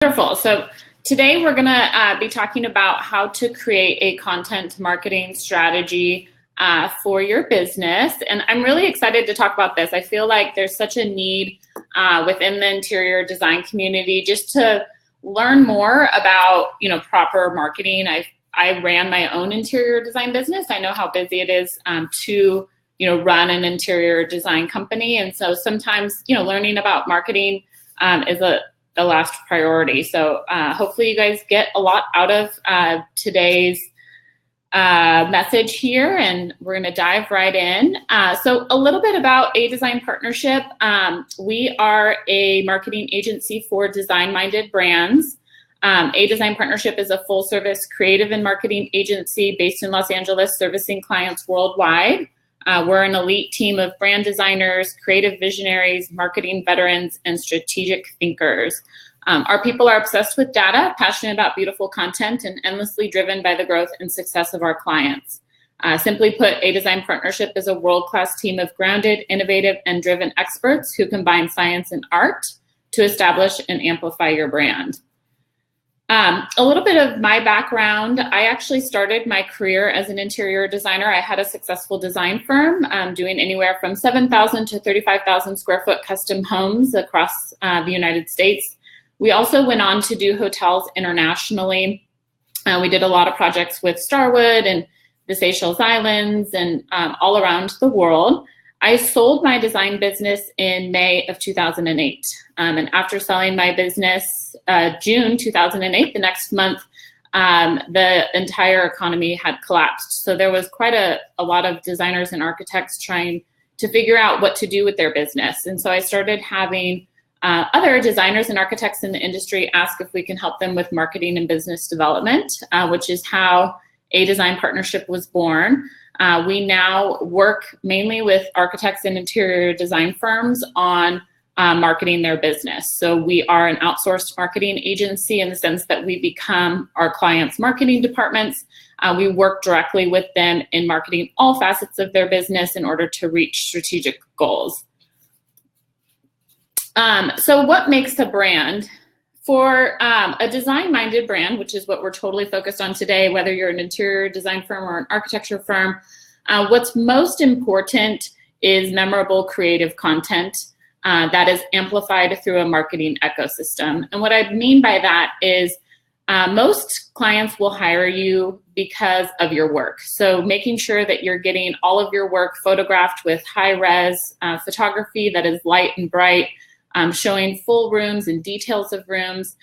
Wonderful. So today we're going to be talking about how to create a content marketing strategy for your business. And I'm really excited to talk about this. I feel like there's such a need within the interior design community just to learn more about, proper marketing. I ran my own interior design business. I know how busy it is to, run an interior design company. And so sometimes, learning about marketing is the last priority. So hopefully you guys get a lot out of today's message here, and we're going to dive right in. So a little bit about A Design Partnership. We are a marketing agency for design-minded brands. A Design Partnership is a full-service creative and marketing agency based in Los Angeles, servicing clients worldwide. We're an elite team of brand designers, creative visionaries, marketing veterans, and strategic thinkers. Our people are obsessed with data, passionate about beautiful content, and endlessly driven by the growth and success of our clients. Simply put, A Design Partnership is a world-class team of grounded, innovative, and driven experts who combine science and art to establish and amplify your brand. A little bit of my background. I actually started my career as an interior designer. I had a successful design firm doing anywhere from 7,000 to 35,000 square foot custom homes across the United States. We also went on to do hotels internationally. We did a lot of projects with Starwood and the Seychelles Islands and all around the world. I sold my design business in May of 2008. And after selling my business June 2008, the next month, the entire economy had collapsed. So there was quite a lot of designers and architects trying to figure out what to do with their business. And so I started having other designers and architects in the industry ask if we can help them with marketing and business development, which is how A Design Partnership was born. We now work mainly with architects and interior design firms on marketing their business. So we are an outsourced marketing agency in the sense that we become our clients' marketing departments. We work directly with them in marketing all facets of their business in order to reach strategic goals. So what makes a brand? For a design-minded brand, which is what we're totally focused on today, whether you're an interior design firm or an architecture firm, what's most important is memorable creative content that is amplified through a marketing ecosystem. And what I mean by that is most clients will hire you because of your work. So making sure that you're getting all of your work photographed with high-res photography that is light and bright, showing full rooms and details of rooms,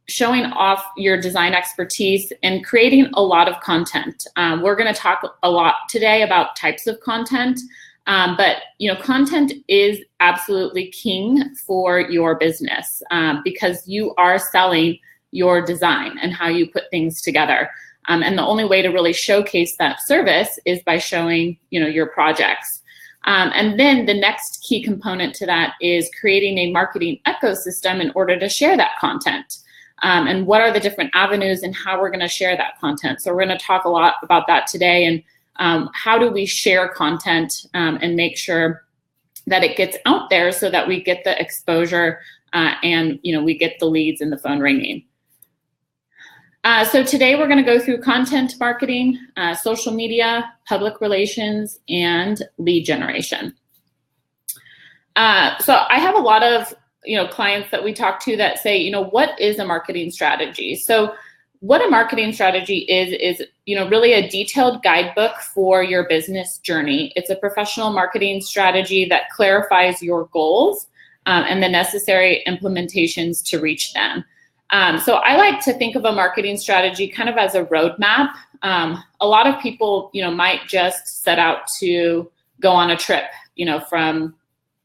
showing off your design expertise, and creating a lot of content. We're going to talk a lot today about types of content, but content is absolutely king for your business because you are selling your design and how you put things together. And the only way to really showcase that service is by showing your projects. And then the next key component to that is creating a marketing ecosystem in order to share that content. And what are the different avenues and how we're going to share that content. So we're going to talk a lot about that today, and how do we share content and make sure that it gets out there so that we get the exposure and we get the leads and the phone ringing. So today we're going to go through content marketing, social media, public relations, and lead generation. So I have a lot of clients that we talk to that say, what is a marketing strategy? So what a marketing strategy is really a detailed guidebook for your business journey. It's a professional marketing strategy that clarifies your goals and the necessary implementations to reach them. So I like to think of a marketing strategy kind of as a roadmap. A lot of people, might just set out to go on a trip, from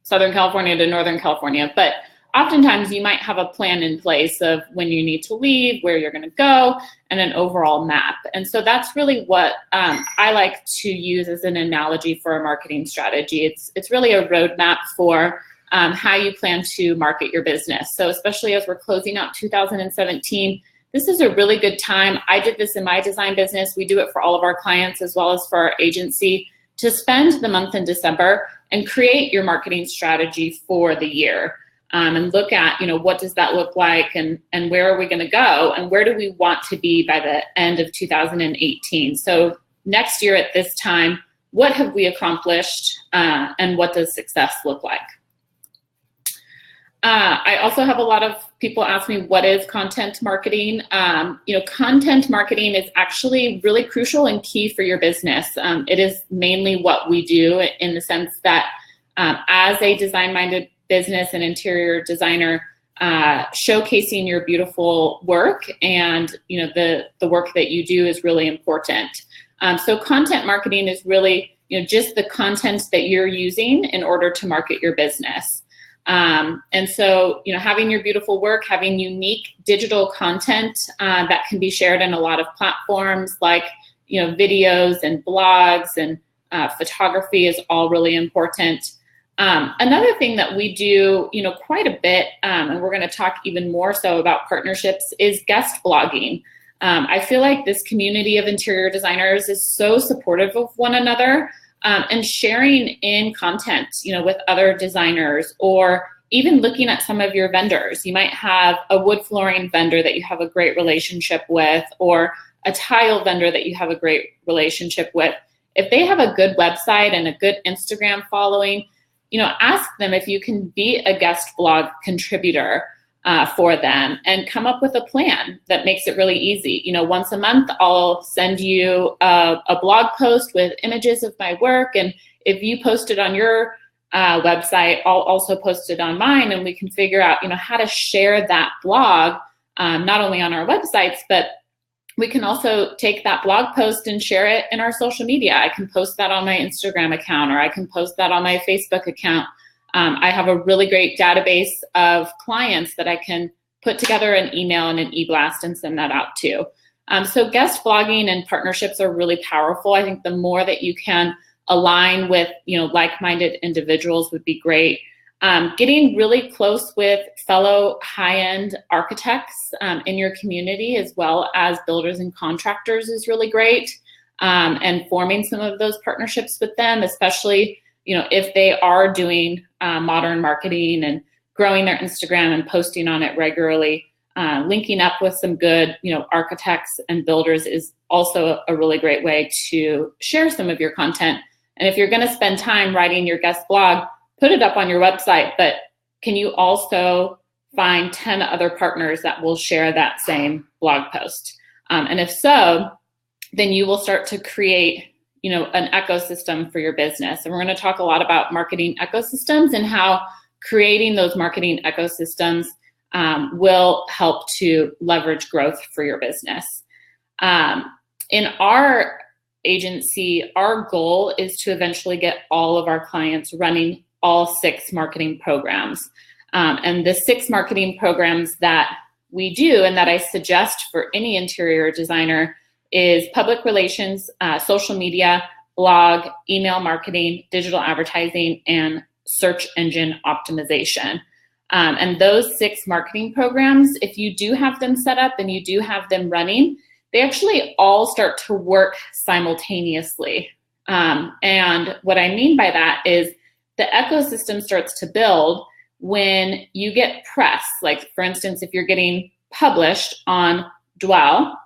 Southern California to Northern California. But oftentimes you might have a plan in place of when you need to leave, where you're going to go, and an overall map. And so that's really what I like to use as an analogy for a marketing strategy. It's really a roadmap for how you plan to market your business. So especially as we're closing out 2017, this is a really good time. I did this in my design business. We do it for all of our clients as well as for our agency, to spend the month in December and create your marketing strategy for the year. and look at, what does that look like, and where are we going to go, and where do we want to be by the end of 2018. So next year at this time, what have we accomplished, and what does success look like? I also have a lot of people ask me, what is content marketing? Content marketing is actually really crucial and key for your business. It is mainly what we do, in the sense that as a design-minded business and interior designer, showcasing your beautiful work and the work that you do is really important. So content marketing is really just the content that you're using in order to market your business. And so, having your beautiful work, having unique digital content that can be shared in a lot of platforms like, videos and blogs and photography is all really important. Another thing that we do, quite a bit, and we're going to talk even more so about partnerships, is guest blogging. I feel like this community of interior designers is so supportive of one another. And sharing in content, with other designers, or even looking at some of your vendors. You might have a wood flooring vendor that you have a great relationship with, or a tile vendor that you have a great relationship with. If they have a good website and a good Instagram following, ask them if you can be a guest blog contributor for them, and come up with a plan that makes it really easy. Once a month, I'll send you a blog post with images of my work. And if you post it on your website, I'll also post it on mine, and we can figure out, how to share that blog, not only on our websites, but we can also take that blog post and share it in our social media. I can post that on my Instagram account, or I can post that on my Facebook account. I have a really great database of clients that I can put together an email and an e-blast and send that out to. So guest blogging and partnerships are really powerful. I think the more that you can align with, like-minded individuals would be great. Getting really close with fellow high-end architects in your community, as well as builders and contractors, is really great. And forming some of those partnerships with them, especially if they are doing modern marketing and growing their Instagram and posting on it regularly, linking up with some good, architects and builders is also a really great way to share some of your content. And if you're going to spend time writing your guest blog, put it up on your website, but can you also find 10 other partners that will share that same blog post? And if so, then you will start to create an ecosystem for your business. And we're going to talk a lot about marketing ecosystems and how creating those marketing ecosystems will help to leverage growth for your business. In our agency, our goal is to eventually get all of our clients running all 6 marketing programs. And the 6 marketing programs that we do, and that I suggest for any interior designer, is public relations, social media, blog, email marketing, digital advertising, and search engine optimization. And those 6 marketing programs, if you do have them set up and you do have them running, they actually all start to work simultaneously. And what I mean by that is the ecosystem starts to build when you get press. Like, for instance, if you're getting published on Dwell,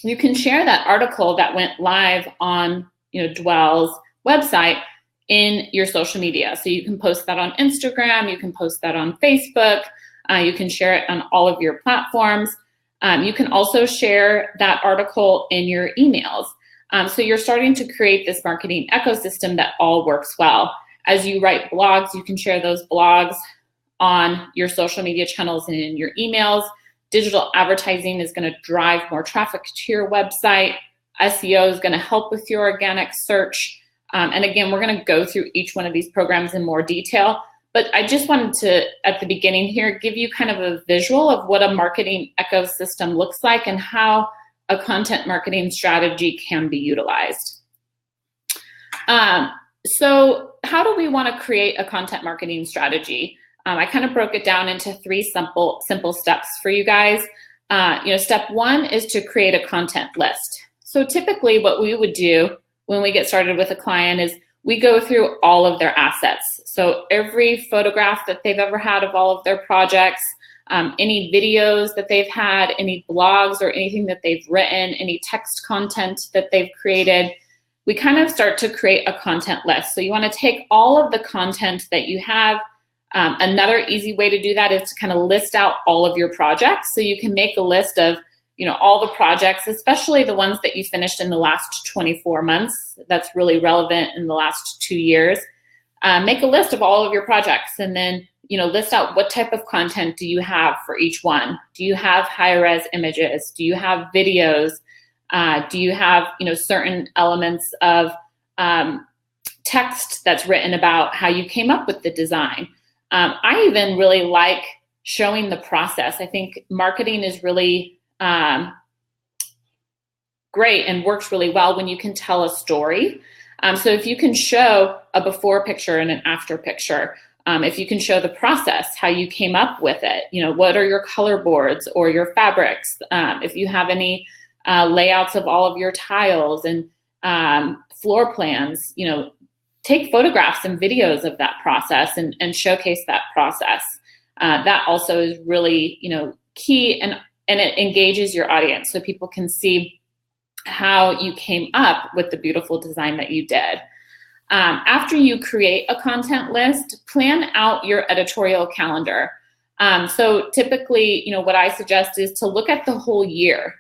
you can share that article that went live on Dwell's website in your social media. So you can post that on Instagram, you can post that on Facebook, you can share it on all of your platforms. You can also share that article in your emails. So you're starting to create this marketing ecosystem that all works well. As you write blogs, you can share those blogs on your social media channels and in your emails. Digital advertising is going to drive more traffic to your website. SEO is going to help with your organic search. And again, we're going to go through each one of these programs in more detail. But I just wanted to, at the beginning here, give you kind of a visual of what a marketing ecosystem looks like and how a content marketing strategy can be utilized. So how do we want to create a content marketing strategy? I kind of broke it down into 3 simple steps for you guys. Step 1 is to create a content list. So typically what we would do when we get started with a client is we go through all of their assets. So every photograph that they've ever had of all of their projects, any videos that they've had, any blogs or anything that they've written, any text content that they've created, we kind of start to create a content list. So you want to take all of the content that you have. Another easy way to do that is to kind of list out all of your projects. So you can make a list of, all the projects, especially the ones that you finished in the last 24 months. That's really relevant in the last 2 years. Make a list of all of your projects, and then list out what type of content do you have for each one. Do you have high-res images? Do you have videos? Do you have certain elements of text that's written about how you came up with the design? I even really like showing the process. I think marketing is really great and works really well when you can tell a story. So if you can show a before picture and an after picture, if you can show the process, how you came up with it, what are your color boards or your fabrics, if you have any layouts of all of your tiles and floor plans, take photographs and videos of that process and showcase that process. That also is really, key, and it engages your audience so people can see how you came up with the beautiful design that you did. After you create a content list, plan out your editorial calendar. So typically, what I suggest is to look at the whole year.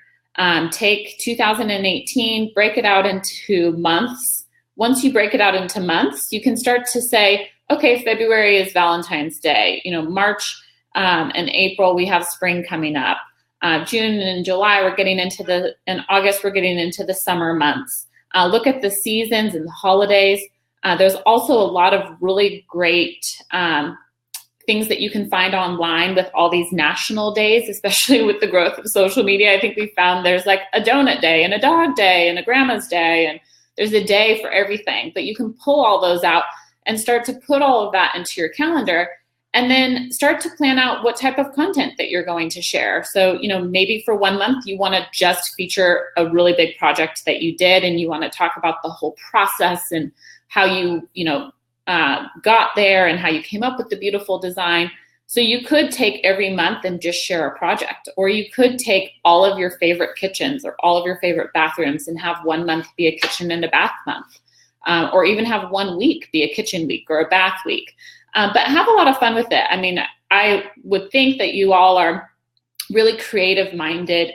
Take 2018, break it out into months. Once you break it out into months, you can start to say, okay, February is Valentine's Day. March and April, we have spring coming up. June and July, and August, we're getting into the summer months. Look at the seasons and the holidays. There's also a lot of really great things that you can find online with all these national days, especially with the growth of social media. I think we found there's like a donut day and a dog day and a grandma's day, and there's a day for everything. But you can pull all those out and start to put all of that into your calendar, and then start to plan out what type of content that you're going to share. So, maybe for 1 month, you want to just feature a really big project that you did, and you want to talk about the whole process and how you, got there and how you came up with the beautiful design. So you could take every month and just share a project, or you could take all of your favorite kitchens or all of your favorite bathrooms and have 1 month be a kitchen and a bath month, or even have 1 week be a kitchen week or a bath week. But have a lot of fun with it. I mean, I would think that you all are really creative minded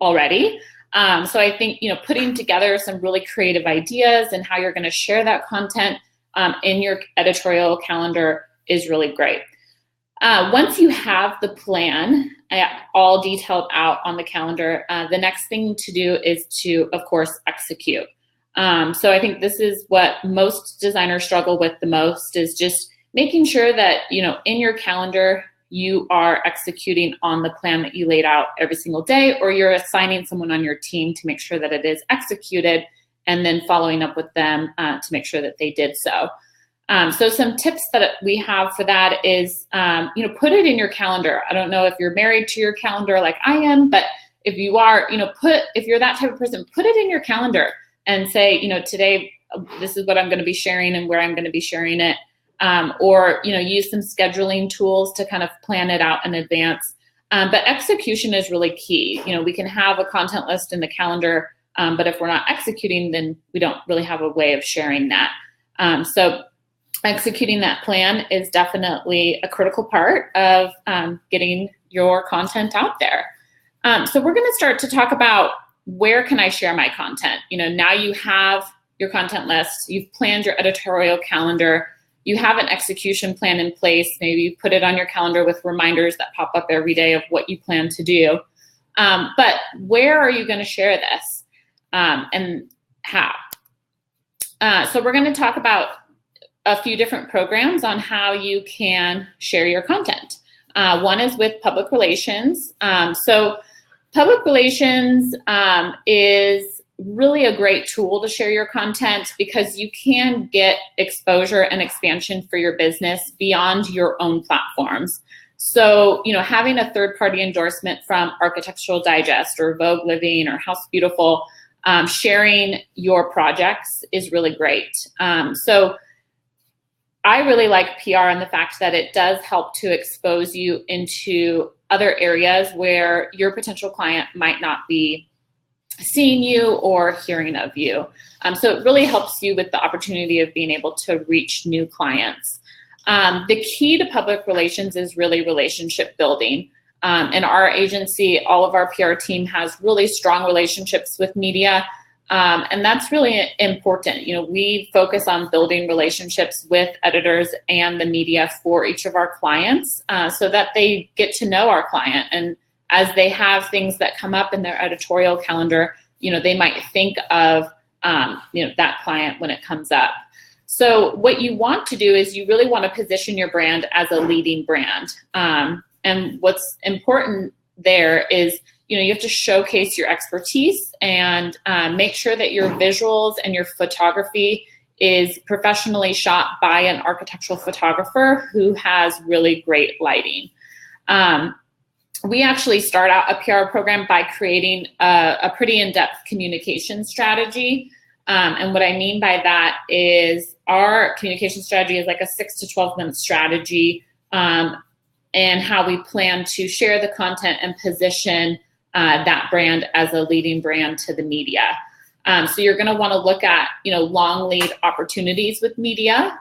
already. So I think, putting together some really creative ideas and how you're going to share that content in your editorial calendar is really great. Once you have the plan all detailed out on the calendar, the next thing to do is to, of course, execute. So I think this is what most designers struggle with the most, is just making sure that, in your calendar, you are executing on the plan that you laid out every single day, or you're assigning someone on your team to make sure that it is executed, and then following up with them to make sure that they did so. So some tips that we have for that is, put it in your calendar. I don't know if you're married to your calendar like I am, but if you are, if you're that type of person, put it in your calendar and say, today, this is what I'm going to be sharing and where I'm going to be sharing it. Or, use some scheduling tools to kind of plan it out in advance. But execution is really key. We can have a content list in the calendar, but if we're not executing, then we don't really have a way of sharing that. So executing that plan is definitely a critical part of getting your content out there. So we're going to start to talk about, where can I share my content? Now you have your content list, you've planned your editorial calendar, you have an execution plan in place. Maybe you put it on your calendar with reminders that pop up every day of what you plan to do. But where are you going to share this and how? So we're going to talk about a few different programs on how you can share your content. One is with public relations. So public relations is really a great tool to share your content, because you can get exposure and expansion for your business beyond your own platforms. So, having a third-party endorsement from Architectural Digest or Vogue Living or House Beautiful, sharing your projects is really great. So I really like PR in the fact that it does help to expose you into other areas where your potential client might not be seeing you or hearing of you. So it really helps you with the opportunity of being able to reach new clients. The key to public relations is really relationship building. In our agency, all of our PR team has really strong relationships with media. And that's really important. We focus on building relationships with editors and the media for each of our clients so that they get to know our client. And as they have things that come up in their editorial calendar, they might think of, that client when it comes up. So what you want to do is you really want to position your brand as a leading brand. And what's important there is, you have to showcase your expertise and make sure that your visuals and your photography is professionally shot by an architectural photographer who has really great lighting. We actually start out a PR program by creating a pretty in-depth communication strategy. And what I mean by that is our communication strategy is like a 6 to 12 month strategy and how we plan to share the content and position that brand as a leading brand to the media. So you're going to want to look at, long lead opportunities with media.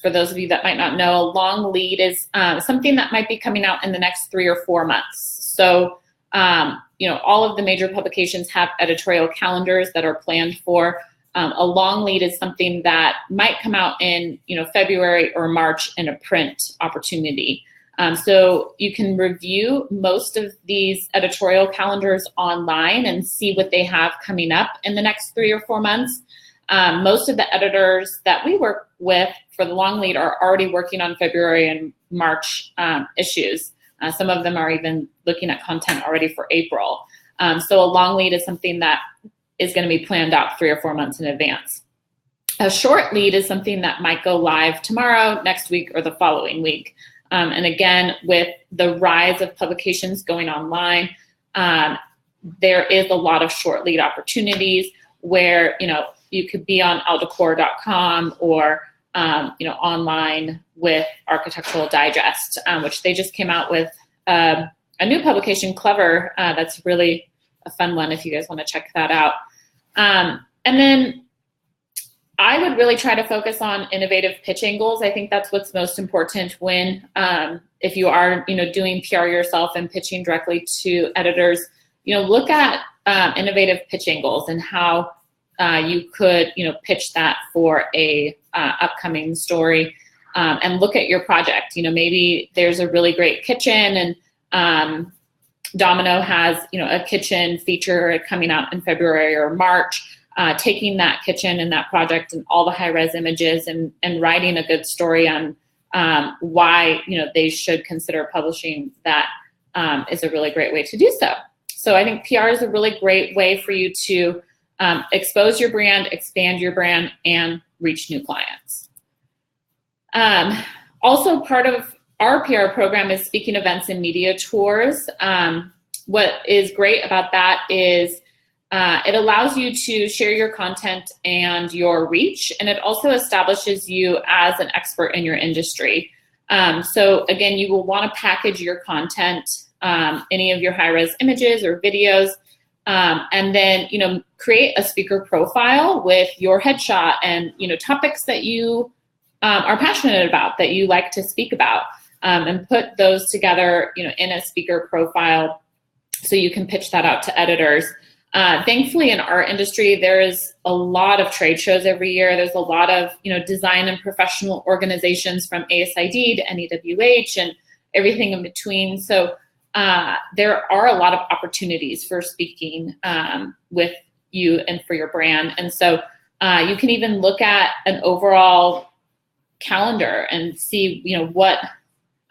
For those of you that might not know, a long lead is something that might be coming out in the next 3 or 4 months. So, all of the major publications have editorial calendars that are planned for. A long lead is something that might come out in, February or March in a print opportunity. So you can review most of these editorial calendars online and see what they have coming up in the next 3 or 4 months. Most of the editors that we work with for the long lead are already working on February and March issues. Some of them are even looking at content already for April. So a long lead is something that is going to be planned out 3 or 4 months in advance. A short lead is something that might go live tomorrow, next week, or the following week. And again, with the rise of publications going online, there is a lot of short lead opportunities where, you could be on aldecor.com or, online with Architectural Digest, which they just came out with a new publication, Clever. That's really a fun one if you guys want to check that out. And then I would really try to focus on innovative pitch angles. I think that's what's most important when, if you are, doing PR yourself and pitching directly to editors, look at innovative pitch angles and how you could, pitch that for a upcoming story, and look at your project. Maybe there's a really great kitchen and Domino has, a kitchen feature coming out in February or March. Taking that kitchen and that project and all the high-res images and writing a good story on why they should consider publishing that is a really great way to do so. So I think PR is a really great way for you to expose your brand, expand your brand, and reach new clients. Also, part of our PR program is speaking events and media tours. What is great about that is it allows you to share your content and your reach, and it also establishes you as an expert in your industry. So again, you will want to package your content, any of your high-res images or videos, and then, create a speaker profile with your headshot and, topics that you are passionate about, that you like to speak about, and put those together, in a speaker profile so you can pitch that out to editors. Thankfully, in our industry, there is a lot of trade shows every year. There's a lot of, design and professional organizations from ASID to NEWH and everything in between. So there are a lot of opportunities for speaking with you and for your brand. And so you can even look at an overall calendar and see, what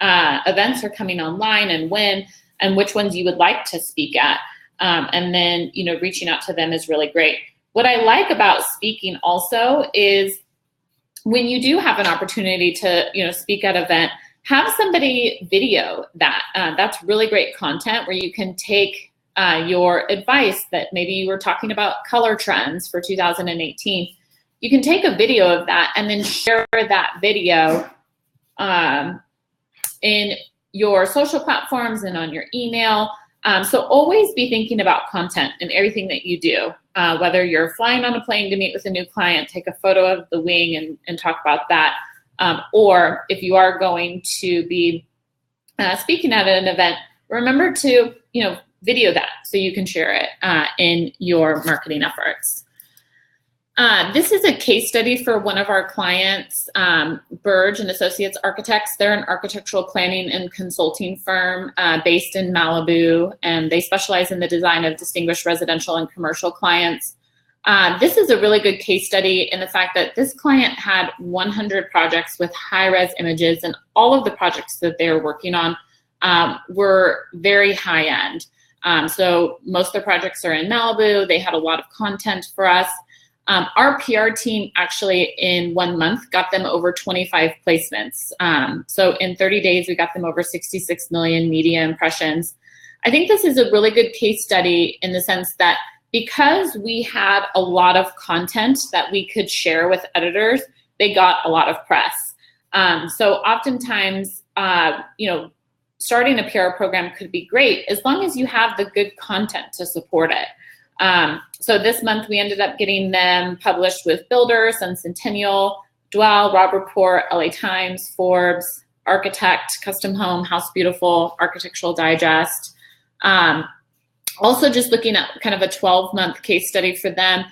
events are coming online and when, and which ones you would like to speak at. And then, reaching out to them is really great. What I like about speaking also is when you do have an opportunity to, speak at an event, have somebody video that. That's really great content where you can take your advice that maybe you were talking about color trends for 2018. you can take a video of that and then share that video in your social platforms and on your email. So always be thinking about content in everything that you do. Whether you're flying on a plane to meet with a new client, take a photo of the wing and talk about that. Or if you are going to be speaking at an event, remember to video that so you can share it in your marketing efforts. This is a case study for one of our clients, Burge and Associates Architects. They're an architectural planning and consulting firm based in Malibu, and they specialize in the design of distinguished residential and commercial clients. This is a really good case study in the fact that this client had 100 projects with high-res images, and all of the projects that they were working on were very high-end. So most of the projects are in Malibu. They had a lot of content for us. Our PR team actually in 1 month got them over 25 placements. So in 30 days, we got them over 66 million media impressions. I think this is a really good case study in the sense that because we had a lot of content that we could share with editors, they got a lot of press. So oftentimes, starting a PR program could be great as long as you have the good content to support it. So this month we ended up getting them published with Builder, Sun Centennial, Dwell, Robb Report, LA Times, Forbes, Architect, Custom Home, House Beautiful, Architectural Digest. Also just looking at kind of a 12-month case study for them.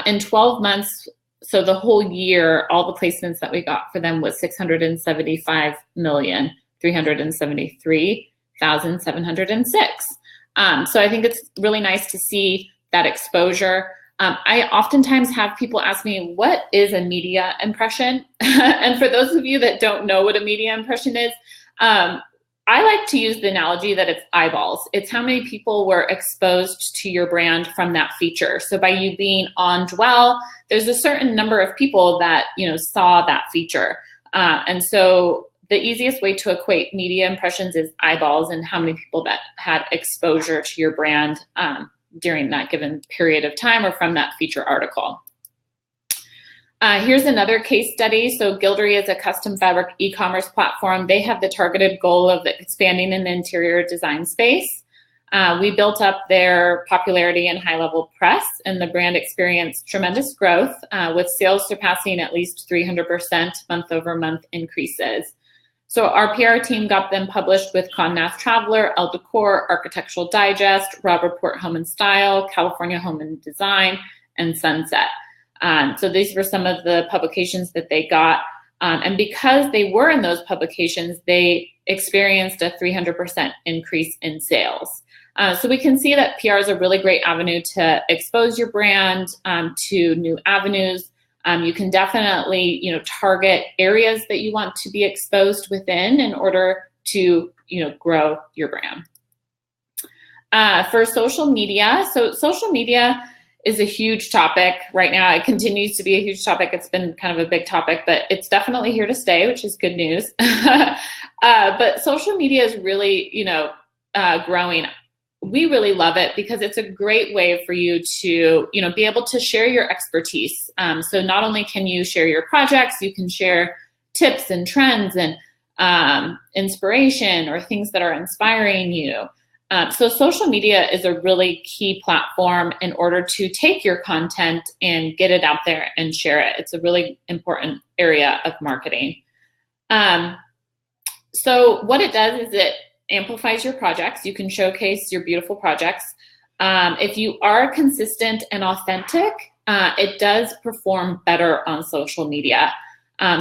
In 12 months, so the whole year, all the placements that we got for them was 675,373,706. So I think it's really nice to see that exposure. I oftentimes have people ask me, what is a media impression? And for those of you that don't know what a media impression is, I like to use the analogy that it's eyeballs. It's how many people were exposed to your brand from that feature. So by you being on Dwell, there's a certain number of people that saw that feature. And so the easiest way to equate media impressions is eyeballs and how many people that had exposure to your brand during that given period of time or from that feature article. Here's another case study. So Gildery is a custom fabric e-commerce platform. They have the targeted goal of expanding in the interior design space. We built up their popularity and high-level press, and the brand experienced tremendous growth with sales surpassing at least 300% month-over-month increases. So our PR team got them published with Condé Nast Traveler, Elle Decor, Architectural Digest, Robb Report Home and Style, California Home and Design, and Sunset. So these were some of the publications that they got. And because they were in those publications, they experienced a 300% increase in sales. So we can see that PR is a really great avenue to expose your brand to new avenues. You can definitely, target areas that you want to be exposed within in order to, grow your brand. For social media, so social media is a huge topic right now. It continues to be a huge topic. It's been kind of a big topic, but it's definitely here to stay, which is good news. But social media is really, growing. We really love it because it's a great way for you to, be able to share your expertise. So not only can you share your projects, you can share tips and trends and inspiration or things that are inspiring you. So social media is a really key platform in order to take your content and get it out there and share it. It's a really important area of marketing. So what it does is it amplifies your projects. You can showcase your beautiful projects. If you are consistent and authentic, it does perform better on social media.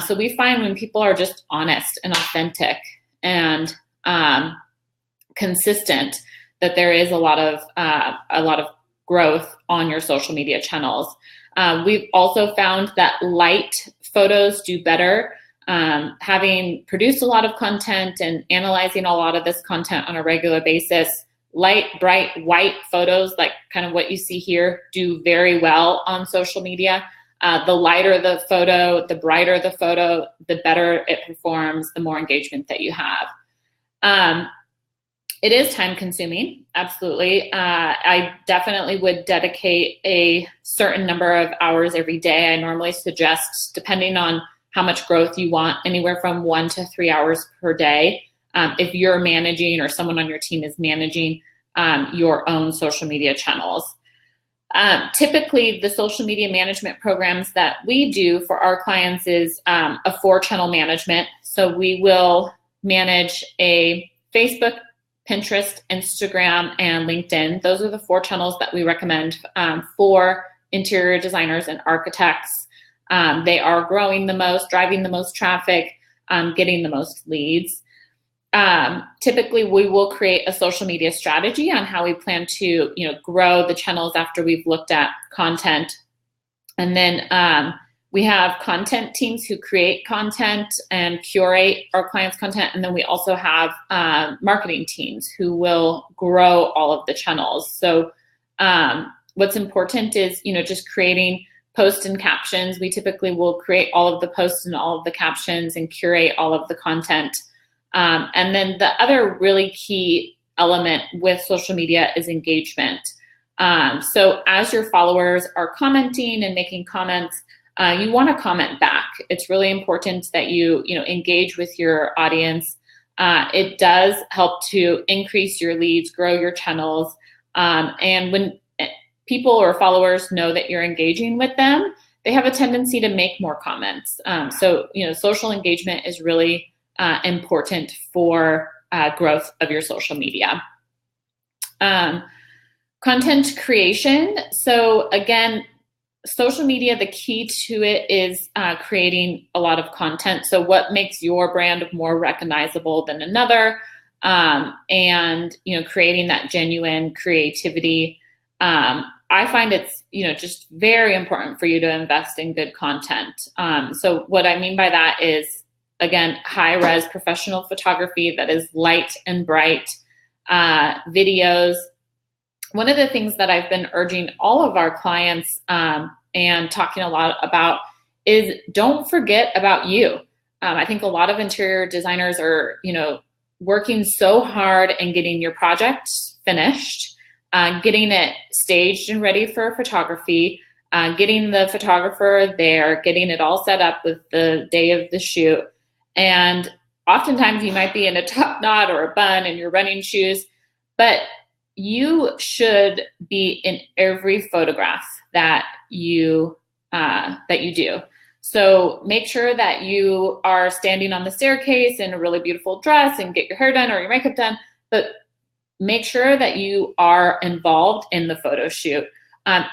So we find when people are just honest and authentic and consistent, that there is a lot of growth on your social media channels. We've also found that light photos do better. Having produced a lot of content and analyzing a lot of this content on a regular basis, light, bright, white photos, like kind of what you see here, do very well on social media. The lighter the photo, the brighter the photo, the better it performs, the more engagement that you have. It is time consuming, absolutely. I definitely would dedicate a certain number of hours every day. I normally suggest, depending on how much growth you want, anywhere from 1 to 3 hours per day. If you're managing or someone on your team is managing your own social media channels. Typically, the social media management programs that we do for our clients is a 4-channel management. So we will manage a Facebook, Pinterest, Instagram, and LinkedIn. Those are the 4 channels that we recommend for interior designers and architects. They are growing the most, driving the most traffic, getting the most leads. Typically, we will create a social media strategy on how we plan to, grow the channels after we've looked at content. And then we have content teams who create content and curate our clients' content. And then we also have marketing teams who will grow all of the channels. So what's important is, just creating posts and captions. We typically will create all of the posts and all of the captions and curate all of the content. And then the other really key element with social media is engagement. So as your followers are commenting and making comments, you want to comment back. It's really important that you engage with your audience. It does help to increase your leads, grow your channels. And when people or followers know that you're engaging with them, they have a tendency to make more comments. So social engagement is really important for growth of your social media. Content creation. So again, social media, the key to it is creating a lot of content. So what makes your brand more recognizable than another, and creating that genuine creativity. I find it's just very important for you to invest in good content. So what I mean by that is, again, high-res professional photography that is light and bright, videos. One of the things that I've been urging all of our clients and talking a lot about is don't forget about you. I think a lot of interior designers are, working so hard and getting your project finished, getting it staged and ready for photography, getting the photographer there, getting it all set up with the day of the shoot. And oftentimes you might be in a top knot or a bun and you're running shoes, but you should be in every photograph that you do. So make sure that you are standing on the staircase in a really beautiful dress and get your hair done or your makeup done, but make sure that you are involved in the photo shoot.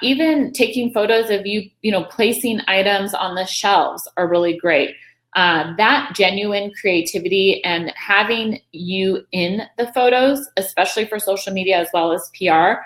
Even taking photos of you, placing items on the shelves are really great. That genuine creativity and having you in the photos, especially for social media as well as PR,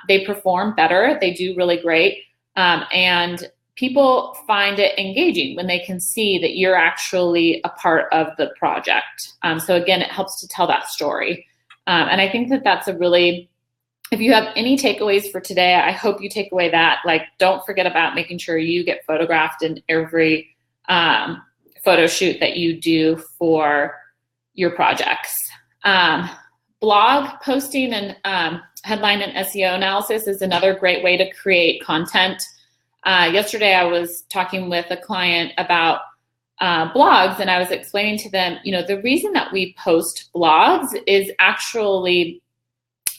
they perform better. They do really great. And people find it engaging when they can see that you're actually a part of the project. So again, it helps to tell that story. And I think that that's if you have any takeaways for today, I hope you take away that, don't forget about making sure you get photographed in every photo shoot that you do for your projects. Blog posting and headline and SEO analysis is another great way to create content. Yesterday, I was talking with a client about blogs, and I was explaining to them, the reason that we post blogs is actually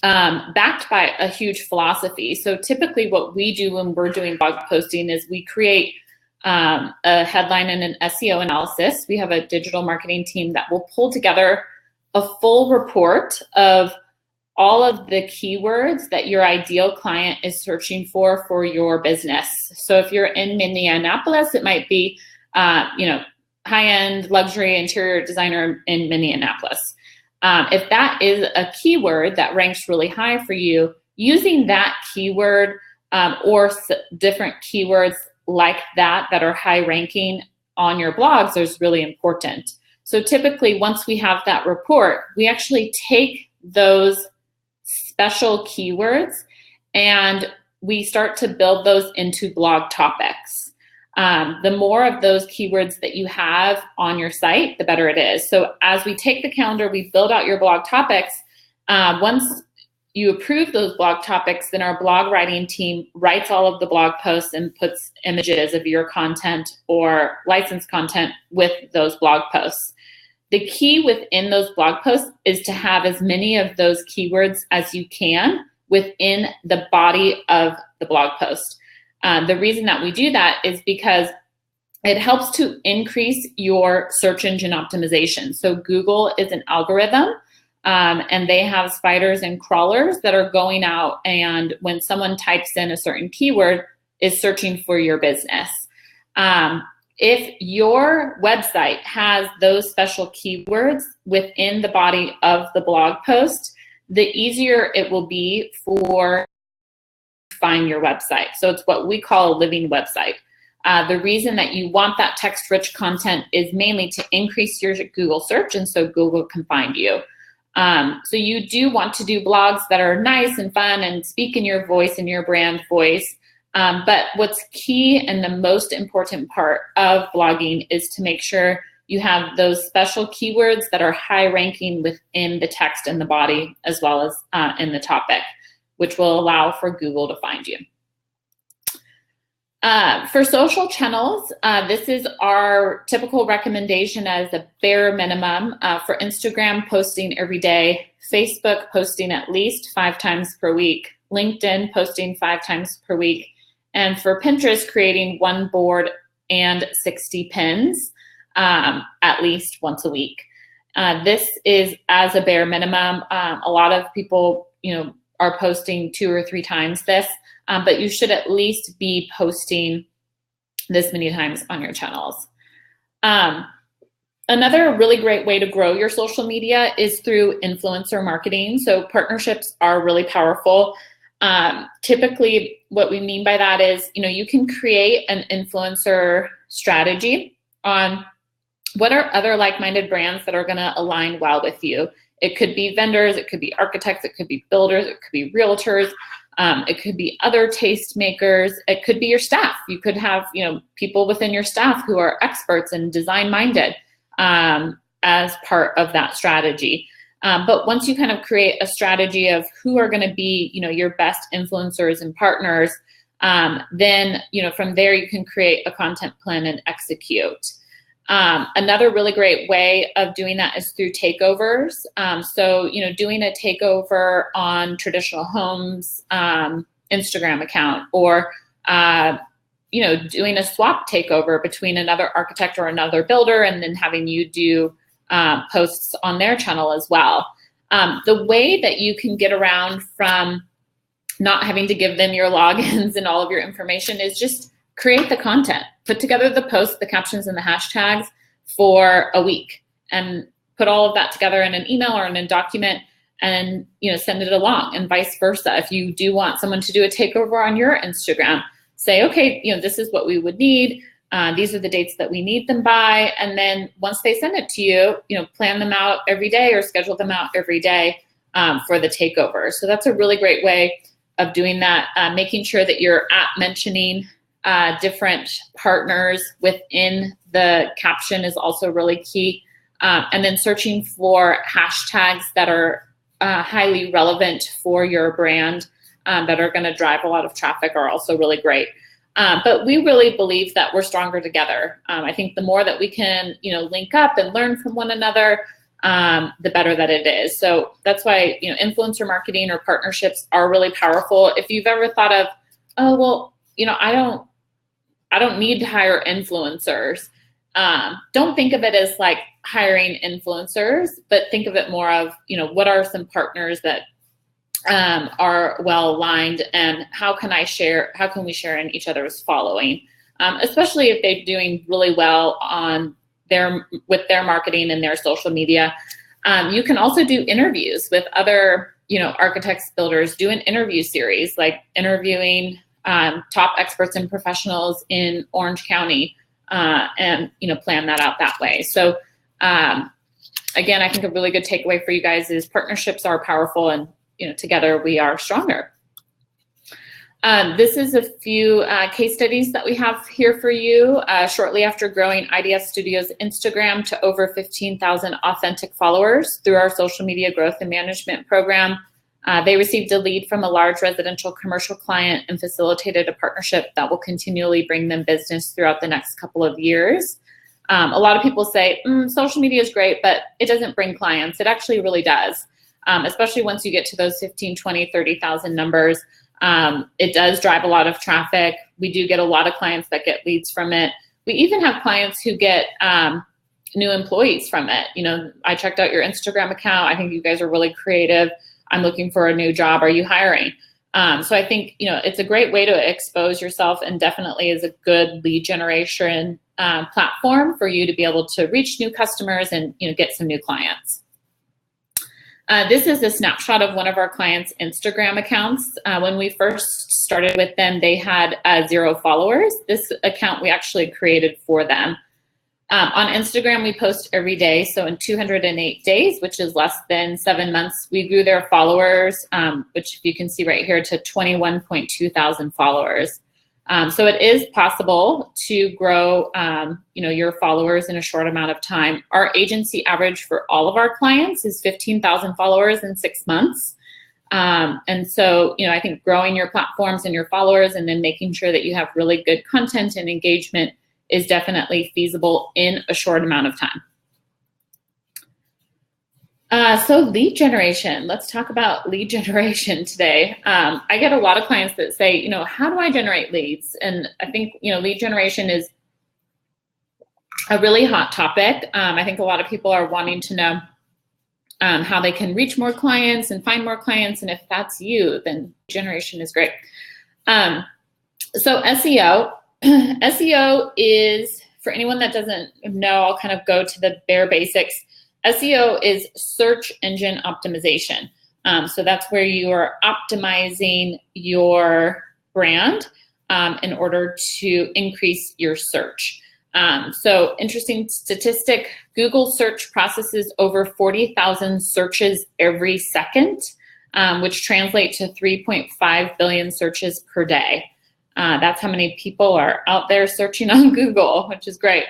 backed by a huge philosophy. So typically what we do when we're doing blog posting is we create a headline and an SEO analysis. We have a digital marketing team that will pull together a full report of all of the keywords that your ideal client is searching for your business. So if you're in Minneapolis, it might be, high-end luxury interior designer in Minneapolis. If that is a keyword that ranks really high for you, using that keyword or different keywords like that are high ranking on your blogs is really important. So typically, once we have that report, we actually take those special keywords and we start to build those into blog topics. The more of those keywords that you have on your site, the better it is. So as we take the calendar, we build out your blog topics, Once you approve those blog topics, then our blog writing team writes all of the blog posts and puts images of your content or licensed content with those blog posts. The key within those blog posts is to have as many of those keywords as you can within the body of the blog post. The reason that we do that is because it helps to increase your search engine optimization. So Google is an algorithm, and they have spiders and crawlers that are going out, and when someone types in a certain keyword, is searching for your business. If your website has those special keywords within the body of the blog post, the easier it will be for find your website. So it's what we call a living website. The reason that you want that text-rich content is mainly to increase your Google search, and so Google can find you. So you do want to do blogs that are nice and fun and speak in your voice and your brand voice. But what's key and the most important part of blogging is to make sure you have those special keywords that are high ranking within the text and the body, as well as in the topic, which will allow for Google to find you. For social channels, this is our typical recommendation as a bare minimum. For Instagram, posting every day, Facebook, posting at least 5 times per week, LinkedIn, posting 5 times per week, and for Pinterest, creating 1 board and 60 pins at least once a week. This is as a bare minimum. A lot of people, are posting 2 or 3 times this, but you should at least be posting this many times on your channels. Another really great way to grow your social media is through influencer marketing. So partnerships are really powerful. Typically, what we mean by that is, you can create an influencer strategy on what are other like-minded brands that are going to align well with you. It could be vendors, it could be architects, it could be builders, it could be realtors, it could be other tastemakers, it could be your staff. You could have, people within your staff who are experts and design-minded as part of that strategy. But once you kind of create a strategy of who are going to be, your best influencers and partners, then, from there you can create a content plan and execute. Another really great way of doing that is through takeovers. So, doing a takeover on Traditional Homes Instagram account, or, doing a swap takeover between another architect or another builder, and then having you do posts on their channel as well. The way that you can get around from not having to give them your logins and all of your information is just create the content, put together the posts, the captions, and the hashtags for a week, and put all of that together in an email or in a document, and send it along, and vice versa. If you do want someone to do a takeover on your Instagram, say, okay, this is what we would need. These are the dates that we need them by. And then once they send it to you, plan them out every day or schedule them out every day for the takeover. So that's a really great way of doing that. Making sure that you're mentioning different partners within the caption is also really key. And then searching for hashtags that are highly relevant for your brand that are going to drive a lot of traffic are also really great. But we really believe that we're stronger together. I think the more that we can, link up and learn from one another, the better that it is. So that's why, influencer marketing or partnerships are really powerful. If you've ever thought of, oh, well, I don't need to hire influencers. Don't think of it as like hiring influencers, but think of it more of, what are some partners that are well aligned, and how can we share in each other's following, especially if they're doing really well with their marketing and their social media. You can also do interviews with other, architects, builders. Do an interview series, like interviewing top experts and professionals in Orange County, and plan that out that way. So again, I think a really good takeaway for you guys is partnerships are powerful, and together we are stronger. This is a few case studies that we have here for you. Shortly after growing IDS Studio's Instagram to over 15,000 authentic followers through our social media growth and management program, they received a lead from a large residential commercial client and facilitated a partnership that will continually bring them business throughout the next couple of years. A lot of people say, social media is great, but it doesn't bring clients. It actually really does, especially once you get to those 15, 20, 30,000 numbers. It does drive a lot of traffic. We do get a lot of clients that get leads from it. We even have clients who get new employees from it. You know, I checked out your Instagram account. I think you guys are really creative. I'm looking for a new job. Are you hiring? So I think, you know, it's a great way to expose yourself, and definitely is a good lead generation platform for you to be able to reach new customers and, you know, get some new clients. This is a snapshot of one of our clients' Instagram accounts. When we first started with them, they had 0 followers. This account we actually created for them. On Instagram, we post every day. So in 208 days, which is less than 7 months, we grew their followers, which you can see right here, to 21.2 thousand followers. So it is possible to grow, you know, your followers in a short amount of time. Our agency average for all of our clients is 15,000 followers in 6 months. And so, you know, I think growing your platforms and your followers, and then making sure that you have really good content and engagement, is definitely feasible in a short amount of time. So lead generation, let's talk about lead generation today. I get a lot of clients that say, you know, how do I generate leads? And I think, you know, lead generation is a really hot topic. I think a lot of people are wanting to know how they can reach more clients and find more clients. And if that's you, then generation is great. So SEO. SEO is, for anyone that doesn't know, I'll kind of go to the bare basics. SEO is search engine optimization. So that's where you are optimizing your brand in order to increase your search. So interesting statistic, Google search processes over 40,000 searches every second, which translate to 3.5 billion searches per day. That's how many people are out there searching on Google, which is great.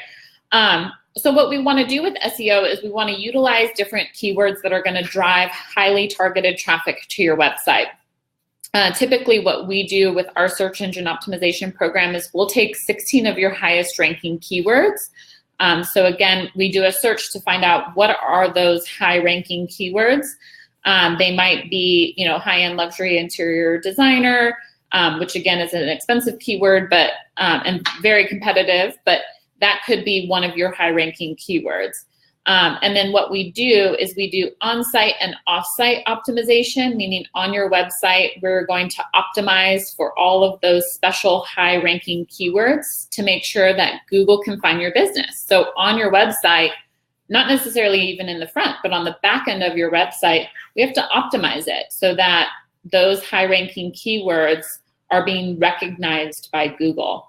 So what we want to do with SEO is we want to utilize different keywords that are going to drive highly targeted traffic to your website. Typically what we do with our search engine optimization program is we'll take 16 of your highest ranking keywords. So again, we do a search to find out what are those high ranking keywords. They might be, you know, high-end luxury interior designer, which again is an expensive keyword, but and very competitive, but that could be one of your high-ranking keywords. And then what we do is we do on-site and off-site optimization, meaning on your website, we're going to optimize for all of those special high-ranking keywords to make sure that Google can find your business. So on your website, not necessarily even in the front, but on the back end of your website, we have to optimize it so that those high-ranking keywords are being recognized by Google.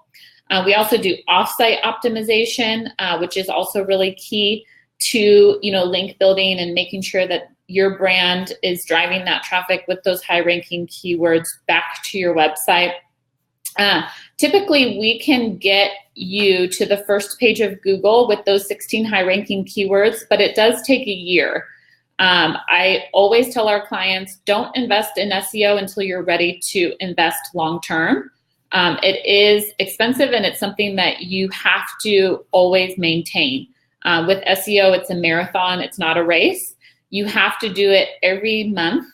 We also do off-site optimization, which is also really key to, you know, link building and making sure that your brand is driving that traffic with those high-ranking keywords back to your website. Typically, we can get you to the first page of Google with those 16 high-ranking keywords, but it does take a year. I always tell our clients, don't invest in SEO until you're ready to invest long-term. It is expensive, and it's something that you have to always maintain. With SEO, it's a marathon, it's not a race. You have to do it every month,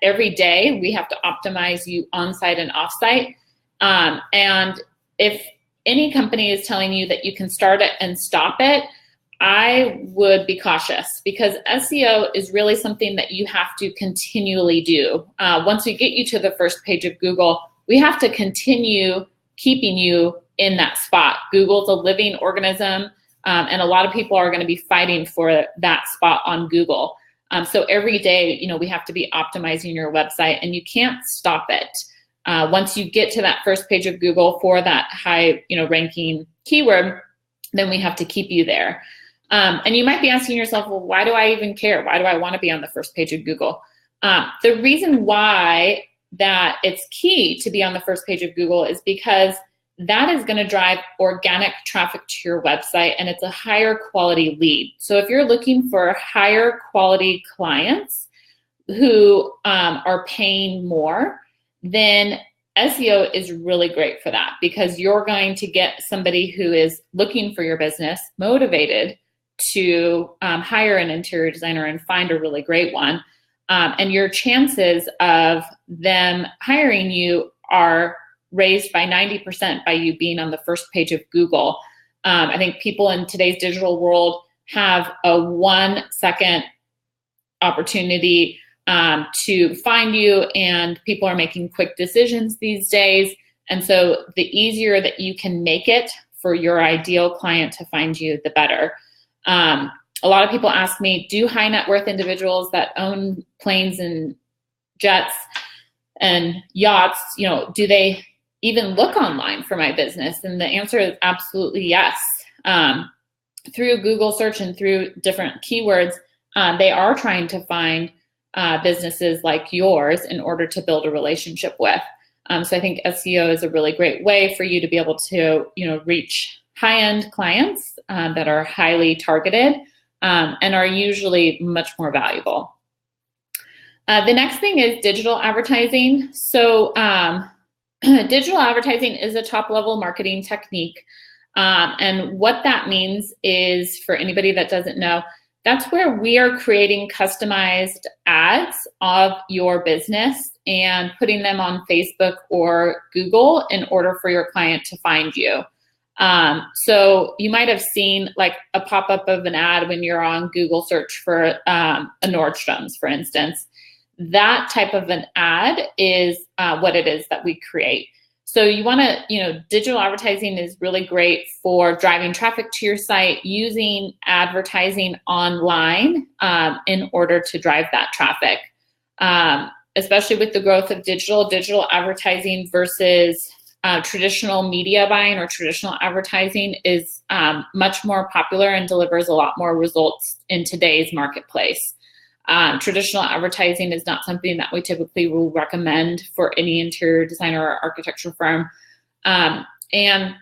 every day. We have to optimize you on-site and off-site. And if any company is telling you that you can start it and stop it, I would be cautious, because SEO is really something that you have to continually do. Once we get you to the first page of Google, we have to continue keeping you in that spot. Google's a living organism, and a lot of people are going to be fighting for that spot on Google. So every day, you know, we have to be optimizing your website, and you can't stop it. Once you get to that first page of Google for that high, you know, ranking keyword, then we have to keep you there. And you might be asking yourself, well, why do I even care? Why do I want to be on the first page of Google? The reason why that it's key to be on the first page of Google is because that is going to drive organic traffic to your website, and it's a higher quality lead. So if you're looking for higher quality clients who are paying more, then SEO is really great for that, because you're going to get somebody who is looking for your business, motivated to hire an interior designer and find a really great one. And your chances of them hiring you are raised by 90% by you being on the first page of Google. I think people in today's digital world have a 1 second opportunity to find you, and people are making quick decisions these days. And so the easier that you can make it for your ideal client to find you, the better. A lot of people ask me, do high net worth individuals that own planes and jets and yachts, do they even look online for my business? And the answer is absolutely yes. Through Google search and through different keywords, they are trying to find businesses like yours in order to build a relationship with. So I think SEO is a really great way for you to be able to, reach high-end clients that are highly targeted and are usually much more valuable. The next thing is digital advertising. So digital advertising is a top-level marketing technique. And what that means is, for anybody that doesn't know, that's where we are creating customized ads of your business and putting them on Facebook or Google in order for your client to find you. So you might have seen like a pop-up of an ad when you're on Google search for a Nordstrom's, for instance. That type of an ad is what it is that we create. So you want to, digital advertising is really great for driving traffic to your site, using advertising online in order to drive that traffic. Especially with the growth of digital advertising versus traditional media buying or traditional advertising is much more popular and delivers a lot more results in today's marketplace. Traditional advertising is not something that we typically will recommend for any interior designer or architecture firm. And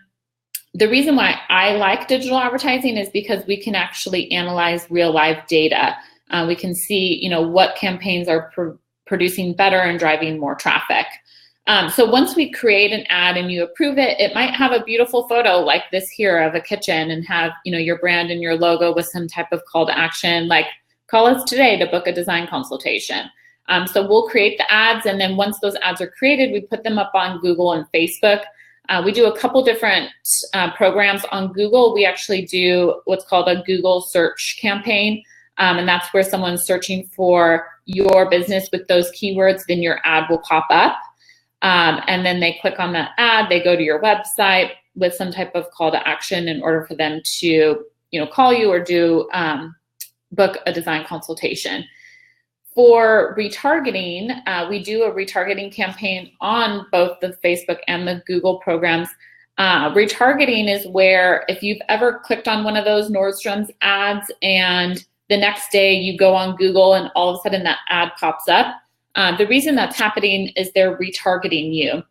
the reason why I like digital advertising is because we can actually analyze real live data. We can see, what campaigns are producing better and driving more traffic. So once we create an ad and you approve it, it might have a beautiful photo like this here of a kitchen and have, your brand and your logo with some type of call to action, like call us today to book a design consultation. So we'll create the ads, and then once those ads are created, we put them up on Google and Facebook. We do a couple different programs on Google. We actually do what's called a Google search campaign, and that's where someone's searching for your business with those keywords, then your ad will pop up. And then they click on that ad, they go to your website with some type of call to action in order for them to, call you or do book a design consultation. For retargeting, we do a retargeting campaign on both the Facebook and the Google programs. Retargeting is where if you've ever clicked on one of those Nordstrom's ads and the next day you go on Google and all of a sudden that ad pops up, the reason that's happening is they're retargeting you.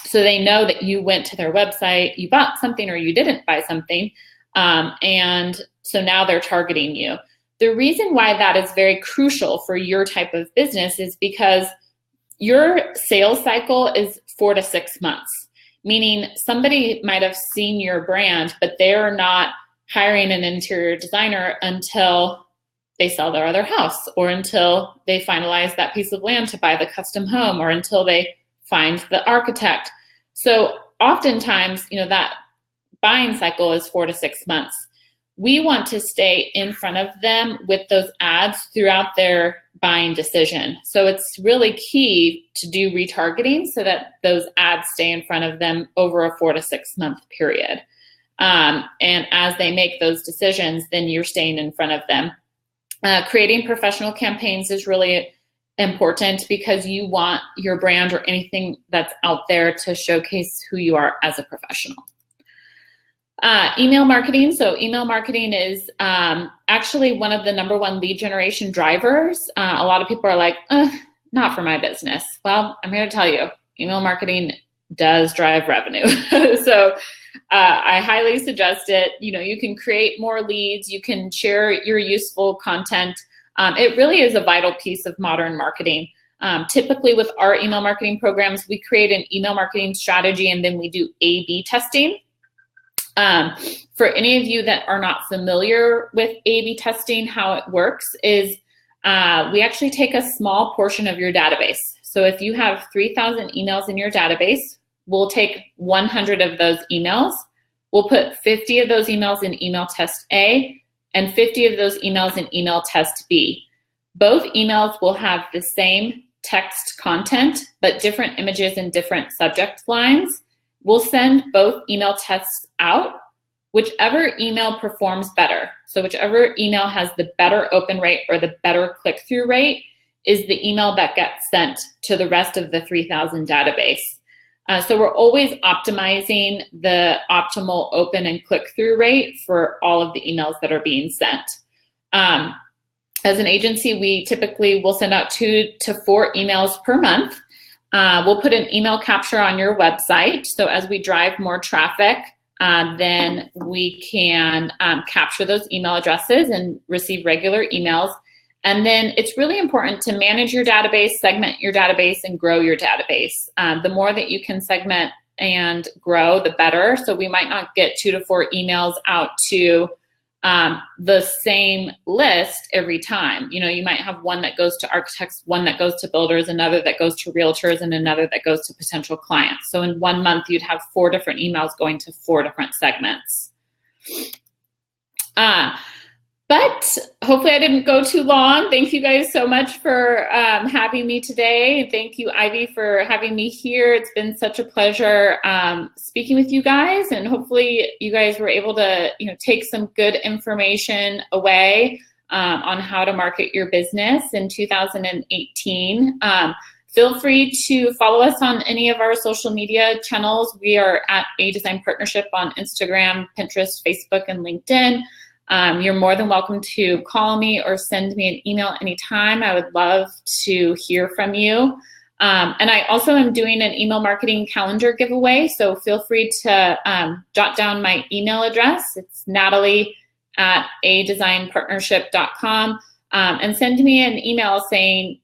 So they know that you went to their website, you bought something or you didn't buy something, and so now they're targeting you. The reason why that is very crucial for your type of business is because your sales cycle is 4 to 6 months, meaning somebody might have seen your brand, but they're not hiring an interior designer until they sell their other house, or until they finalize that piece of land to buy the custom home, or until they find the architect. So oftentimes, that buying cycle is 4 to 6 months. We want to stay in front of them with those ads throughout their buying decision. So it's really key to do retargeting so that those ads stay in front of them over a 4 to 6 month period. And as they make those decisions, then you're staying in front of them. Creating professional campaigns is really important because you want your brand or anything that's out there to showcase who you are as a professional. Email marketing. So email marketing is actually one of the #1 lead generation drivers. A lot of people are like, not for my business. Well, I'm here to tell you, email marketing does drive revenue. So I highly suggest it. You can create more leads. You can share your useful content. It really is a vital piece of modern marketing. Typically with our email marketing programs, we create an email marketing strategy and then we do A/B testing. For any of you that are not familiar with A/B testing, how it works is we actually take a small portion of your database. So if you have 3,000 emails in your database, we'll take 100 of those emails. We'll put 50 of those emails in email test A and 50 of those emails in email test B. Both emails will have the same text content, but different images and different subject lines. We'll send both email tests out. Whichever email performs better, so whichever email has the better open rate or the better click-through rate is the email that gets sent to the rest of the 3,000 database. So we're always optimizing the optimal open and click-through rate for all of the emails that are being sent. As an agency, we typically will send out 2 to 4 emails per month. We'll put an email capture on your website. So as we drive more traffic, then we can capture those email addresses and receive regular emails. And then it's really important to manage your database, segment your database, and grow your database. The more that you can segment and grow, the better. So we might not get 2 to 4 emails out to the same list every time. You might have one that goes to architects, one that goes to builders, another that goes to realtors, and another that goes to potential clients. So in 1 month, you'd have 4 different emails going to 4 different segments. But hopefully I didn't go too long. Thank you guys so much for having me today. Thank you, Ivy, for having me here. It's been such a pleasure speaking with you guys, and hopefully you guys were able to take some good information away on how to market your business in 2018. Feel free to follow us on any of our social media channels. We are at A Design Partnership on Instagram, Pinterest, Facebook, and LinkedIn. You're more than welcome to call me or send me an email anytime. I would love to hear from you. And I also am doing an email marketing calendar giveaway, so feel free to jot down my email address. It's natalie@adesignpartnership.com, and send me an email saying,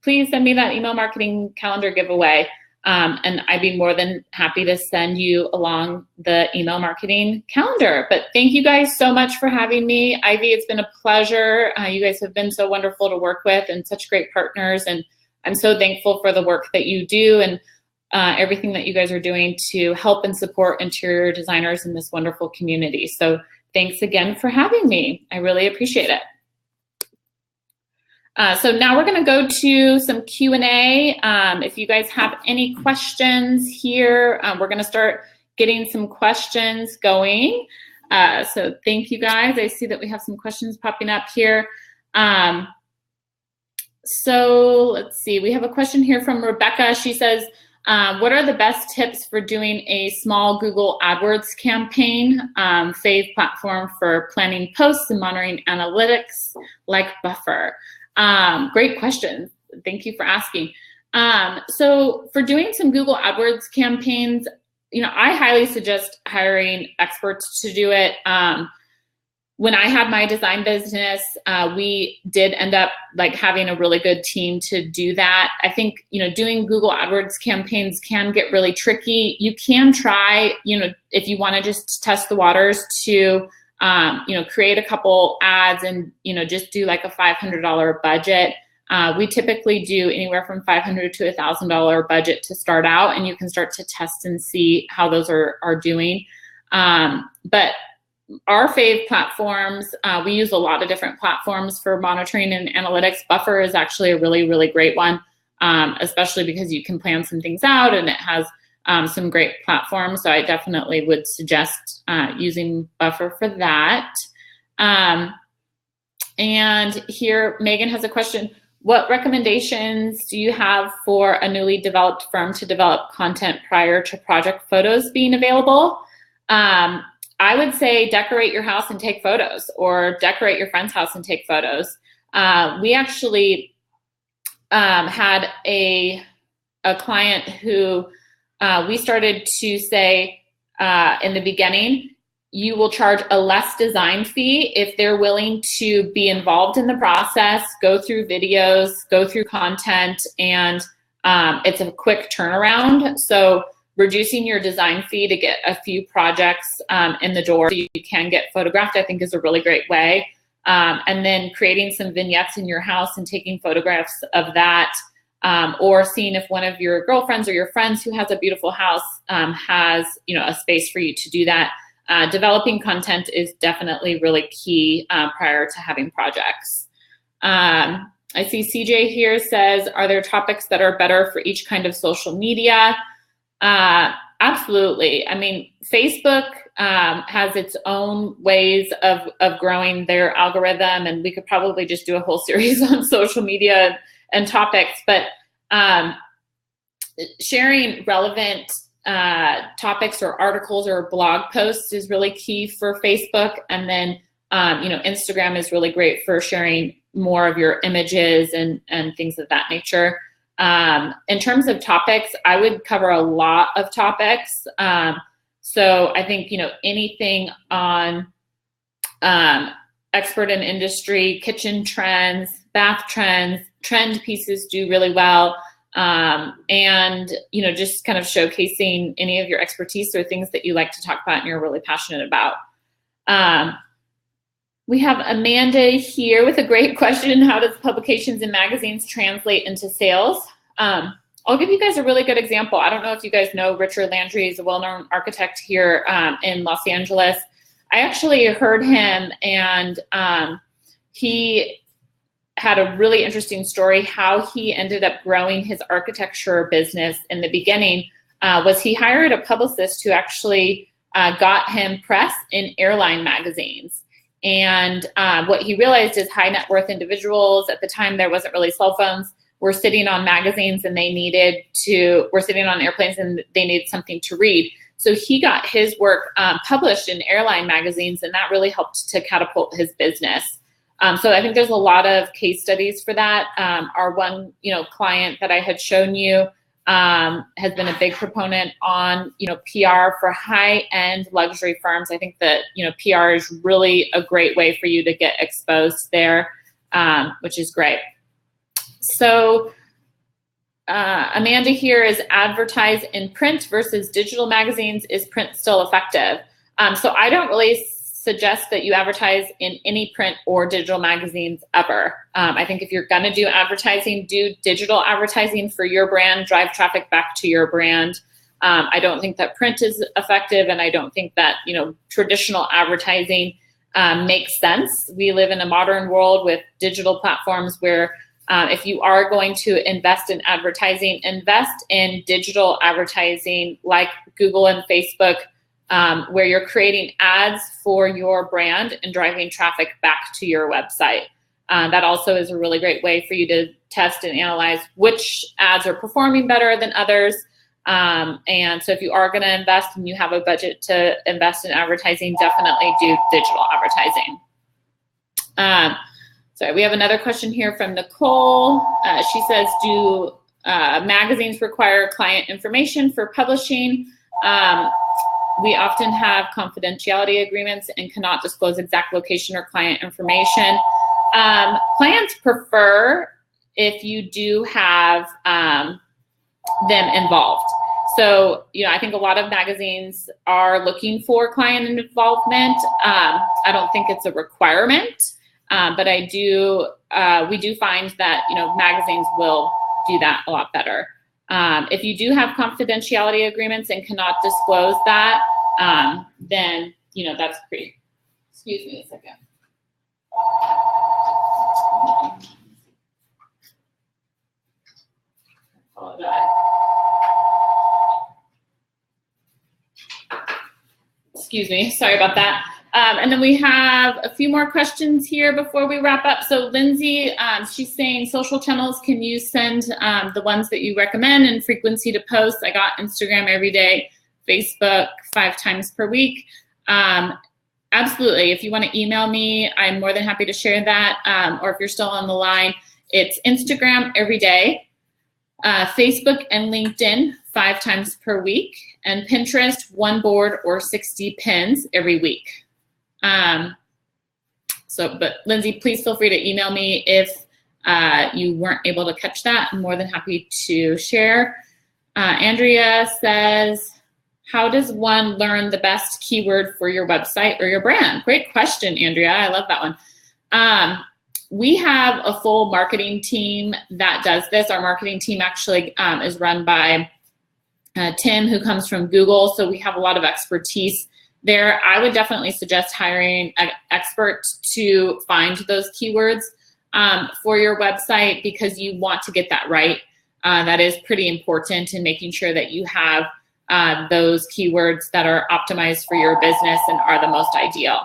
please send me that email marketing calendar giveaway. And I'd be more than happy to send you along the email marketing calendar. But thank you guys so much for having me. Ivy, it's been a pleasure. You guys have been so wonderful to work with and such great partners. And I'm so thankful for the work that you do and everything that you guys are doing to help and support interior designers in this wonderful community. So thanks again for having me. I really appreciate it. So now we're going to go to some Q&A. If you guys have any questions here, we're going to start getting some questions going. So thank you guys. I see that we have some questions popping up here. So let's see. We have a question here from Rebecca. She says, what are the best tips for doing a small Google AdWords campaign, Fave platform for planning posts and monitoring analytics like Buffer? Great question. Thank you for asking. So for doing some Google AdWords campaigns, I highly suggest hiring experts to do it. When I had my design business, we did end up having a really good team to do that. I think, doing Google AdWords campaigns can get really tricky. You can try, if you want to just test the waters to create a couple ads and, just do a $500 budget. We typically do anywhere from $500 to $1,000 budget to start out, and you can start to test and see how those are doing. But our Fave platforms, we use a lot of different platforms for monitoring and analytics. Buffer is actually a really, really great one, especially because you can plan some things out and it has some great platforms. So I definitely would suggest using Buffer for that. And here, Megan has a question. What recommendations do you have for a newly developed firm to develop content prior to project photos being available? I would say decorate your house and take photos, or decorate your friend's house and take photos. We actually had a client who we started to say in the beginning, you will charge a less design fee if they're willing to be involved in the process, go through videos, go through content, and it's a quick turnaround. So reducing your design fee to get a few projects in the door so you can get photographed, I think is a really great way. And then creating some vignettes in your house and taking photographs of that, or seeing if one of your girlfriends or your friends who has a beautiful house has, a space for you to do that. Developing content is definitely really key prior to having projects. I see CJ here says, are there topics that are better for each kind of social media? Absolutely. I mean, Facebook has its own ways of growing their algorithm, and we could probably just do a whole series on social media and topics, but sharing relevant topics or articles or blog posts is really key for Facebook. And then, Instagram is really great for sharing more of your images and things of that nature. In terms of topics, I would cover a lot of topics. So I think, anything on expert in industry, kitchen trends, bath trends, trend pieces do really well. And, just kind of showcasing any of your expertise or things that you like to talk about and you're really passionate about. We have Amanda here with a great question. How does publications in magazines translate into sales? I'll give you guys a really good example. I don't know if you guys know Richard Landry is a well-known architect here in Los Angeles. I actually heard him, and he had a really interesting story how he ended up growing his architecture business. In the beginning was he hired a publicist who actually got him press in airline magazines. And what he realized is high net worth individuals, at the time there wasn't really cell phones, were sitting on magazines and were sitting on airplanes and they needed something to read. So he got his work published in airline magazines, and that really helped to catapult his business. So I think there's a lot of case studies for that. Our one, client that I had shown you has been a big proponent on, PR for high-end luxury firms. I think that, PR is really a great way for you to get exposed there, which is great. So Amanda here is advertise in print versus digital magazines. Is print still effective? So I don't really suggest that you advertise in any print or digital magazines ever. I think if you're gonna do advertising, do digital advertising for your brand, drive traffic back to your brand. I don't think that print is effective, and I don't think that, traditional advertising makes sense. We live in a modern world with digital platforms where if you are going to invest in advertising, invest in digital advertising like Google and Facebook, where you're creating ads for your brand and driving traffic back to your website. That also is a really great way for you to test and analyze which ads are performing better than others. And so if you are going to invest and you have a budget to invest in advertising, definitely do digital advertising. Sorry, we have another question here from Nicole. She says, do magazines require client information for publishing? We often have confidentiality agreements and cannot disclose exact location or client information. Clients prefer if you do have them involved. So, I think a lot of magazines are looking for client involvement. I don't think it's a requirement, but we do find that, magazines will do that a lot better. If you do have confidentiality agreements and cannot disclose that, then, that's pretty, excuse me a second. Apologize. Excuse me, sorry about that. And then we have a few more questions here before we wrap up. So Lindsay, she's saying social channels, can you send the ones that you recommend and frequency to post? I got Instagram every day, Facebook 5 times per week. Absolutely, if you want to email me, I'm more than happy to share that. Or if you're still on the line, It's Instagram every day, Facebook and LinkedIn 5 times per week, and Pinterest 1 board or 60 pins every week. But Lindsay, please feel free to email me if you weren't able to catch that. I'm more than happy to share. Andrea says, how does one learn the best keyword for your website or your brand? Great question, Andrea. I love that one. We have a full marketing team that does this. Our marketing team actually is run by Tim, who comes from Google. So we have a lot of expertise there. I would definitely suggest hiring an expert to find those keywords for your website, because you want to get that right. That is pretty important in making sure that you have those keywords that are optimized for your business and are the most ideal.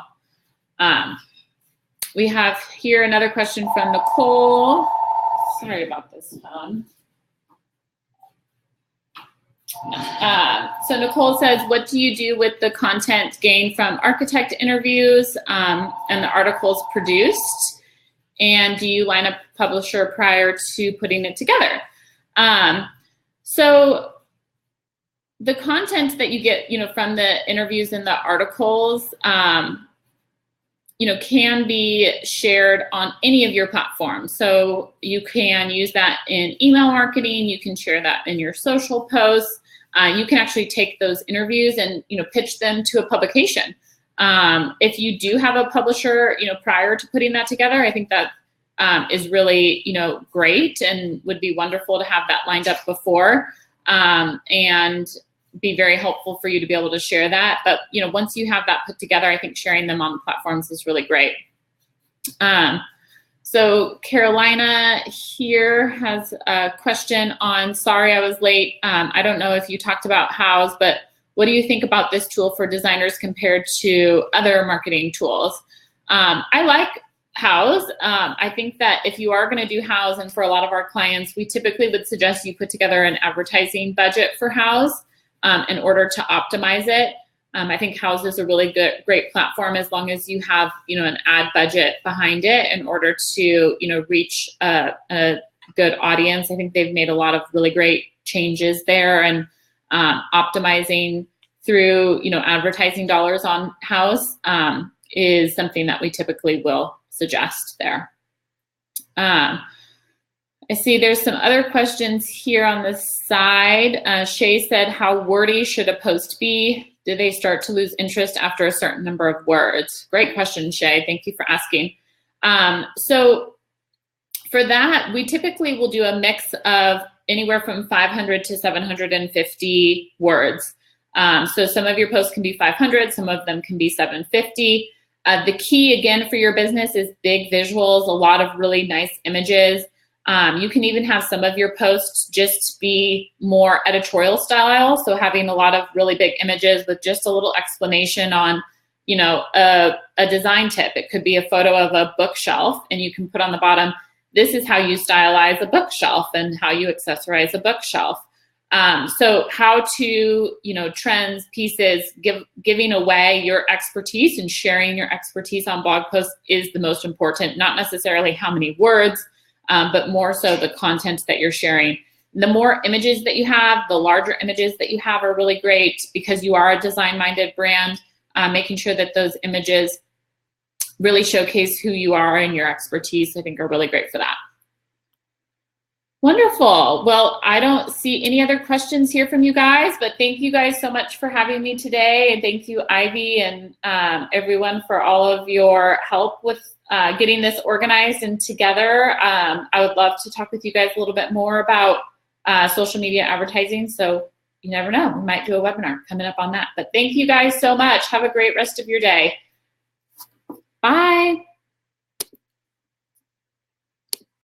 We have here another question from Nicole. Sorry about this phone. So Nicole says, what do you do with the content gained from architect interviews and the articles produced? And do you line up a publisher prior to putting it together? So the content that you get, from the interviews and the articles, can be shared on any of your platforms. So you can use that in email marketing. You can share that in your social posts. You can actually take those interviews and, pitch them to a publication. If you do have a publisher, prior to putting that together, I think that is really, great and would be wonderful to have that lined up before. And be very helpful for you to be able to share that. But, once you have that put together, I think sharing them on the platforms is really great. So Carolina here has a question on, sorry I was late. I don't know if you talked about Houzz, but what do you think about this tool for designers compared to other marketing tools? I like Houzz. I think that if you are going to do Houzz, and for a lot of our clients, we typically would suggest you put together an advertising budget for Houzz in order to optimize it. I think Houzz is a really great platform as long as you have, an ad budget behind it in order to, reach a good audience. I think they've made a lot of really great changes there, and optimizing through, advertising dollars on Houzz is something that we typically will suggest there. I see there's some other questions here on the side. Shay said, how wordy should a post be? Do they start to lose interest after a certain number of words? Great question, Shay. Thank you for asking. So for that, we typically will do a mix of anywhere from 500 to 750 words. So some of your posts can be 500, some of them can be 750. The key, again, for your business is big visuals, a lot of really nice images. You can even have some of your posts just be more editorial style. So having a lot of really big images with just a little explanation on, a design tip. It could be a photo of a bookshelf, and you can put on the bottom, this is how you stylize a bookshelf and how you accessorize a bookshelf. So how to, trends, pieces, giving away your expertise and sharing your expertise on blog posts is the most important, not necessarily how many words, but more so the content that you're sharing. The more images that you have, the larger images that you have are really great, because you are a design-minded brand. Making sure that those images really showcase who you are and your expertise, I think, are really great for that. Wonderful. Well, I don't see any other questions here from you guys, but thank you guys so much for having me today. And thank you, Ivy, and everyone for all of your help with getting this organized and together. I would love to talk with you guys a little bit more about social media advertising. So you never know, we might do a webinar coming up on that. But thank you guys so much. Have a great rest of your day. Bye.